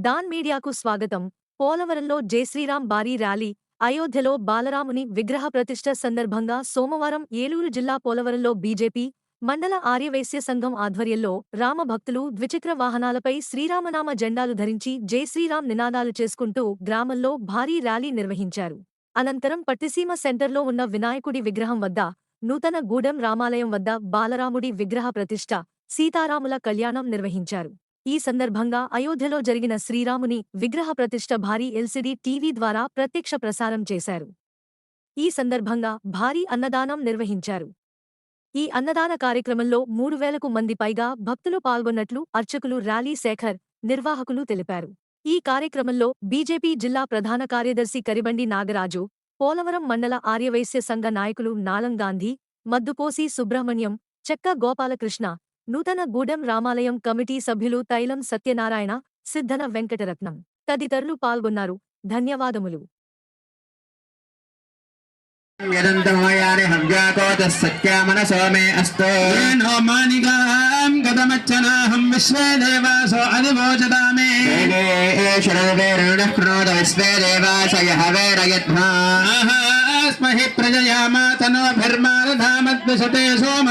Don మీడియాకు స్వాగతం. పోలవరంలో జయశ్రీరాం భారీ ర్యాలీ. అయోధ్యలో బాలరాముని విగ్రహ ప్రతిష్ఠ సందర్భంగా సోమవారం ఏలూరు జిల్లా పోలవరంలో బీజేపీ మండల ఆర్యవైశ్య సంఘం ఆధ్వర్యంలో రామభక్తులు ద్విచక్ర వాహనాలపై శ్రీరామనామ జెండాలు ధరించి జయశ్రీరాం నినాదాలు చేసుకుంటూ గ్రామంలో భారీ ర్యాలీ నిర్వహించారు. అనంతరం పట్టిసీమ సెంటర్లో ఉన్న వినాయకుడి విగ్రహం వద్ద, నూతన గూడెం రామాలయం వద్ద బాలరాముడి విగ్రహ ప్రతిష్ఠ, సీతారాముల కళ్యాణం నిర్వహించారు. ఈ సందర్భంగా అయోధ్యలో జరిగిన శ్రీరాముని విగ్రహ ప్రతిష్ఠ భారీ ఎల్సీడీ టీవీ ద్వారా ప్రత్యక్ష ప్రసారం చేశారు. ఈ సందర్భంగా భారీ అన్నదానం నిర్వహించారు. ఈ అన్నదాన కార్యక్రమంలో 3000కు మంది పైగా భక్తులు పాల్గొన్నట్లు అర్చకులు ర్యాలీ శేఖర్, నిర్వాహకులు తెలిపారు. ఈ కార్యక్రమంలో బీజేపీ జిల్లా ప్రధాన కార్యదర్శి కరిబండి నాగరాజు, పోలవరం మండల ఆర్యవైశ్య సంఘ నాయకులు నాలం గాంధీ, మద్దుపోసి సుబ్రహ్మణ్యం, చెక్క గోపాలకృష్ణ, నూతన గూడెం రామాలయం కమిటీ సభ్యులు తైలం సత్యనారాయణ, సిద్ధన వెంకటరత్నం తదితరులు పాల్గొన్నారు. ధన్యవాదములు. యదంతమయాని హవ్యాకోతః సత్యామనసో మే అస్తో నో మానిగాం గతమచ్చనాహం విశ్వే దేవాసో అదివోచదామే శరణవేరుణః క్రోధ విశ్వే దేవాస యహవేరయధ్మా అస్మహి ప్రజయామా తనోభిర్మారధామద్విషతే సోమ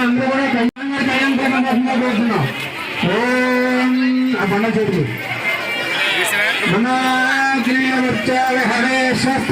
అందరూ కూడా మన హరే స్వస్థ